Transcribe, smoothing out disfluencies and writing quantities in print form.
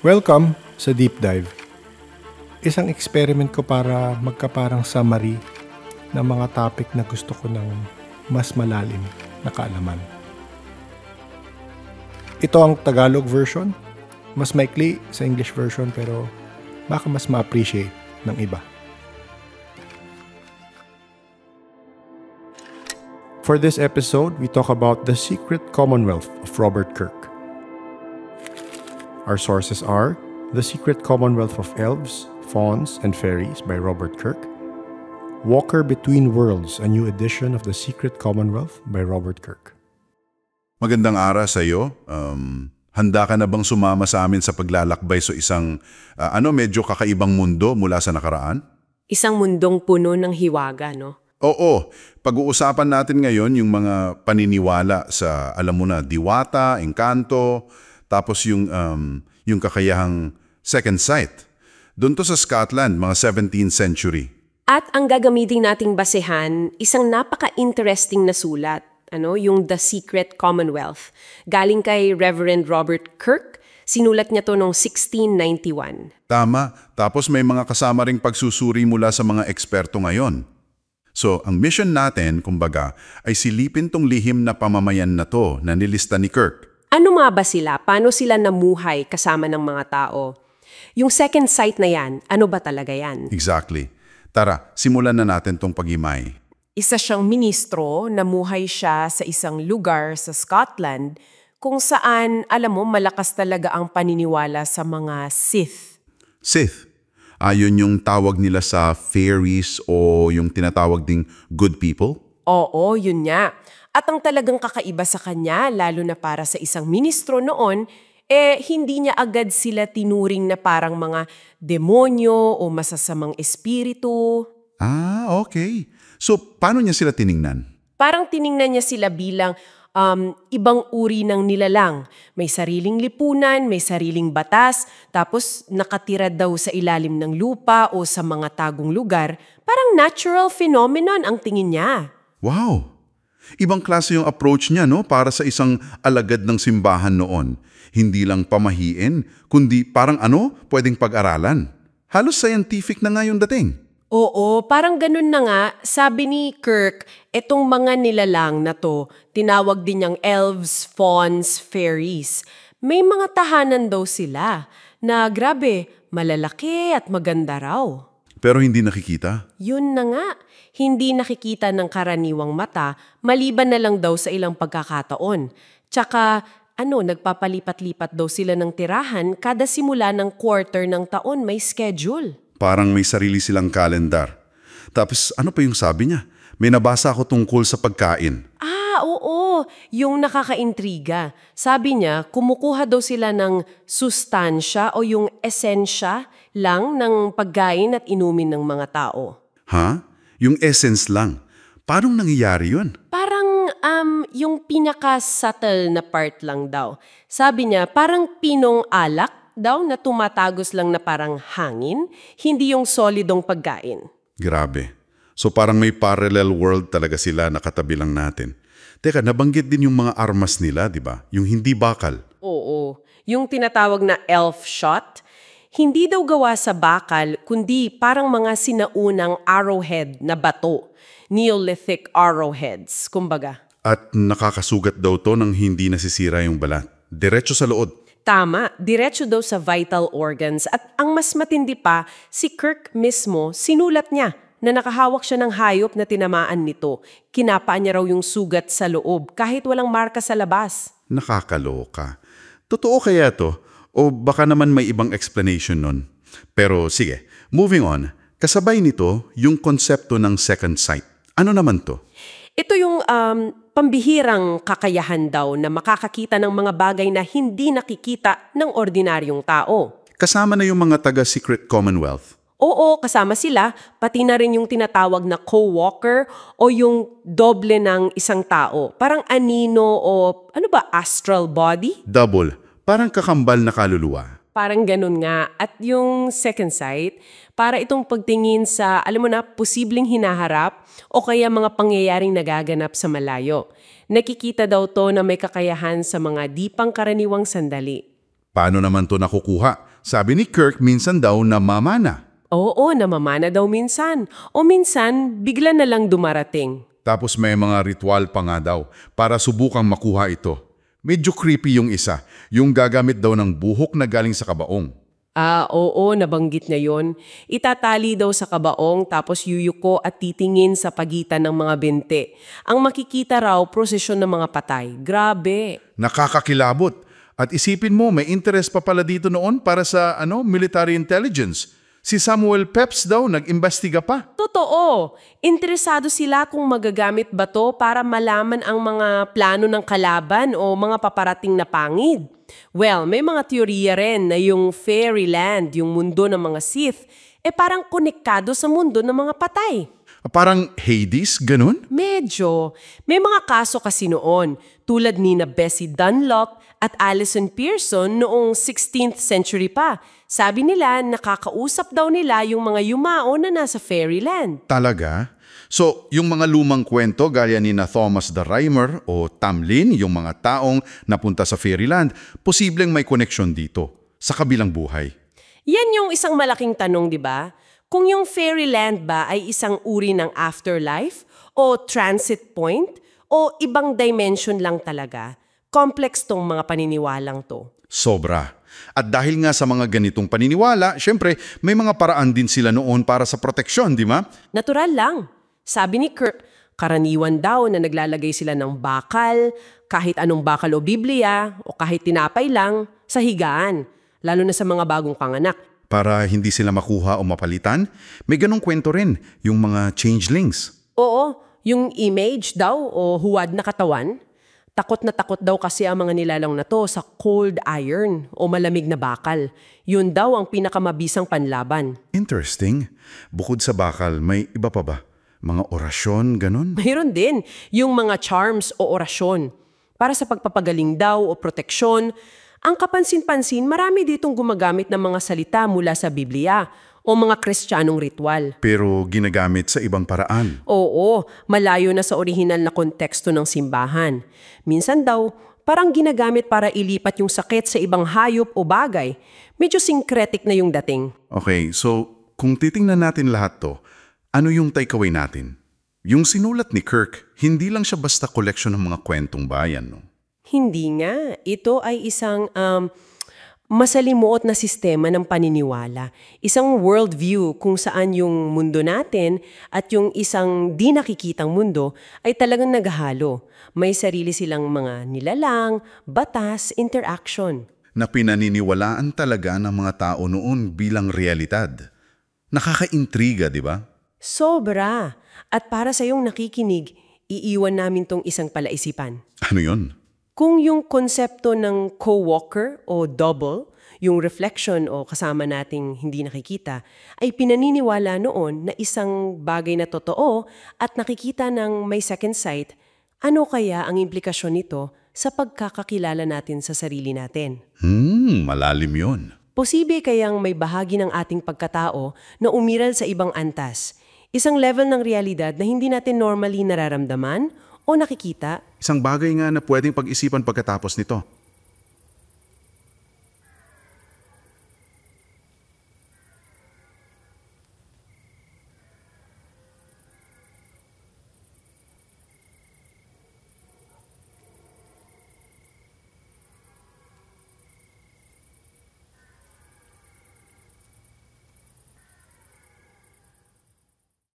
Welcome sa Deep Dive. Isang experiment ko para magkaparang summary ng mga topic na gusto ko ng mas malalim na kaalaman. Ito ang Tagalog version. Mas maikli sa English version pero baka mas ma-appreciate ng iba. For this episode, we talk about The Secret Commonwealth of Robert Kirk. Our sources are The Secret Commonwealth of Elves, Fauns, and Fairies by Robert Kirk, Walker Between Worlds, a new edition of The Secret Commonwealth by Robert Kirk. Magandang araw sa iyo. Handa ka na bang sumama sa amin sa paglalakbay sa isang medyo kakaibang mundo mula sa nakaraan? Isang mundong puno ng hiwaga, no? Oo. Pag-uusapan natin ngayon yung mga paniniwala sa, alam mo na, diwata, engkanto, tapos yung kakayahang second sight. Doon to sa Scotland, mga 17th century. At ang gagamitin nating basehan, isang napaka-interesting na sulat, yung The Secret Commonwealth. Galing kay Reverend Robert Kirk, sinulat niya to noong 1691. Tama. Tapos may mga kasama ring pagsusuri mula sa mga eksperto ngayon. So, ang mission natin, kumbaga, ay silipin tong lihim na pamamayan na to na nilista ni Kirk. Ano nga ba sila? Paano sila namuhay kasama ng mga tao? Yung second sight na yan, ano ba talaga yan? Exactly. Tara, simulan na natin tong pag-imay. Isa siyang ministro, namuhay siya sa isang lugar sa Scotland kung saan, alam mo, malakas talaga ang paniniwala sa mga Sith. Sith. Ayun yung tawag nila sa fairies o yung tinatawag ding good people? Oo, yun nga. At ang talagang kakaiba sa kanya, lalo na para sa isang ministro noon, hindi niya agad sila tinuring na parang mga demonyo o masasamang espiritu. Ah, okay. So, paano niya sila tiningnan? Parang tiningnan niya sila bilang ibang uri ng nilalang. May sariling lipunan, may sariling batas, tapos nakatira daw sa ilalim ng lupa o sa mga tagong lugar. Parang natural phenomenon ang tingin niya. Wow! Ibang klase yung approach niya, no? Para sa isang alagad ng simbahan noon. Hindi lang pamahiin, kundi parang pwedeng pag-aralan. Halos scientific na nga yung dating. Oo, parang ganun na nga. Sabi ni Kirk, etong mga nilalang na to, tinawag din niyang elves, fauns, fairies. May mga tahanan daw sila na grabe, malalaki at maganda raw. Pero hindi nakikita? Yun na nga. Hindi nakikita ng karaniwang mata, maliban na lang daw sa ilang pagkakataon. Tsaka, nagpapalipat-lipat daw sila ng tirahan kada simula ng quarter ng taon may schedule. Parang may sarili silang kalendar. Tapos ano pa yung sabi niya? May nabasa ako tungkol sa pagkain. Oo. Yung nakakaintriga. Sabi niya, kumukuha daw sila ng sustansya o yung esensya lang ng pagkain at inumin ng mga tao. Ha? Yung essence lang. Paano nangyayari yun? Parang yung pinaka-subtle na part lang daw. Sabi niya, parang pinong alak daw na tumatagos lang na parang hangin, hindi yung solidong pagkain. Grabe. So parang may parallel world talaga sila na katabi lang natin. Teka, nabanggit din yung mga armas nila, di ba? Yung hindi bakal. Oo. Yung tinatawag na elf shot, hindi daw gawa sa bakal, kundi parang mga sinaunang arrowhead na bato. Neolithic arrowheads, kumbaga. At nakakasugat daw to nang hindi nasisira yung balat. Diretso sa lood. Tama, diretso daw sa vital organs. At ang mas matindi pa, si Kirk mismo, sinulat niya na nakahawak siya ng hayop na tinamaan nito. Kinapaan niya raw yung sugat sa loob kahit walang marka sa labas. Nakakaloka. Totoo kaya to? O baka naman may ibang explanation nun. Pero sige, moving on. Kasabay nito yung konsepto ng second sight. Ano naman to? Ito yung pambihirang kakayahan daw na makakakita ng mga bagay na hindi nakikita ng ordinaryong tao. Kasama na yung mga taga-Secret Commonwealth. Oo, kasama sila, pati na rin yung tinatawag na co-walker o yung doble ng isang tao. Parang anino o astral body? Double. Parang kakambal na kaluluwa. Parang ganun nga. At yung second sight, para itong pagtingin sa, posibleng hinaharap o kaya mga pangyayaring nagaganap sa malayo. Nakikita daw to na may kakayahan sa mga di pangkaraniwang sandali. Paano naman to nakukuha? Sabi ni Kirk, minsan daw namamana. Oo, namamana daw minsan. O minsan, bigla na lang dumarating. Tapos may mga ritual pa nga daw para subukang makuha ito. Medyo creepy yung isa, yung gagamit daw ng buhok na galing sa kabaong. Oo, nabanggit niya yon. Itatali daw sa kabaong tapos yuyuko at titingin sa pagitan ng mga binte. Ang makikita raw, prosesyon ng mga patay. Grabe. Nakakakilabot. At isipin mo, may interest pa pala dito noon para sa military intelligence. Si Samuel Pepys daw nag-imbestiga pa. Totoo. Interesado sila kung magagamit ba to para malaman ang mga plano ng kalaban o mga paparating na pangid. Well, may mga teorya rin na yung fairyland, yung mundo ng mga Sith, parang konektado sa mundo ng mga patay. Parang Hades, ganun? Medyo. May mga kaso kasi noon, tulad ni na Bessie Dunlop at Alison Pearson noong 16th century pa. Sabi nila, nakakausap daw nila yung mga yumao na nasa fairyland. Talaga? So, yung mga lumang kwento gaya ni na Thomas the Rhymer o Tamlin, yung mga taong napunta sa fairyland, posibleng may koneksyon dito, sa kabilang buhay. Yan yung isang malaking tanong, di ba? Kung yung fairyland ba ay isang uri ng afterlife o transit point o ibang dimension lang talaga, complex tong mga paniniwalang to. Sobra. At dahil nga sa mga ganitong paniniwala, syempre, may mga paraan din sila noon para sa proteksyon, di ba? Natural lang. Sabi ni Kirk, karaniwan daw na naglalagay sila ng bakal, kahit anong bakal o Biblia, o kahit tinapay lang, sa higaan, lalo na sa mga bagong panganak. Para hindi sila makuha o mapalitan, may ganong kwento rin, yung mga changelings. Oo, yung image daw o huwad na katawan. Takot na takot daw kasi ang mga nilalang na to sa cold iron o malamig na bakal. Yun daw ang pinakamabisang panlaban. Interesting. Bukod sa bakal, may iba pa ba? Mga orasyon, ganon? Mayroon din yung mga charms o orasyon. Para sa pagpapagaling daw o proteksyon, ang kapansin-pansin marami ditong gumagamit ng mga salita mula sa Biblia o mga Kristiyanong ritual. Pero ginagamit sa ibang paraan. Oo, malayo na sa orihinal na konteksto ng simbahan. Minsan daw, parang ginagamit para ilipat yung sakit sa ibang hayop o bagay. Medyo syncretic na yung dating. Okay, so kung titingnan natin lahat to, ano yung takeaway natin? Yung sinulat ni Kirk, hindi lang siya basta koleksyon ng mga kwentong bayan, no? Hindi nga. Ito ay isang masalimuot na sistema ng paniniwala. Isang worldview kung saan yung mundo natin at yung isang di nakikitang mundo ay talagang naghahalo. May sarili silang mga nilalang, batas, interaction. Na pinaniniwalaan talaga ng mga tao noon bilang realidad. Nakakaintriga, di ba? Sobra. At para sa iyong nakikinig, iiwan namin tong isang palaisipan. Ano yon? Kung yung konsepto ng co-walker o double, yung reflection o kasama nating hindi nakikita, ay pinaniniwala noon na isang bagay na totoo at nakikita ng may second sight, ano kaya ang implikasyon nito sa pagkakakilala natin sa sarili natin? Malalim yon. Posible kayang may bahagi ng ating pagkatao na umiral sa ibang antas, isang level ng realidad na hindi natin normally nararamdaman o nakikita. Isang bagay nga na pwedeng pag-isipan pagkatapos nito.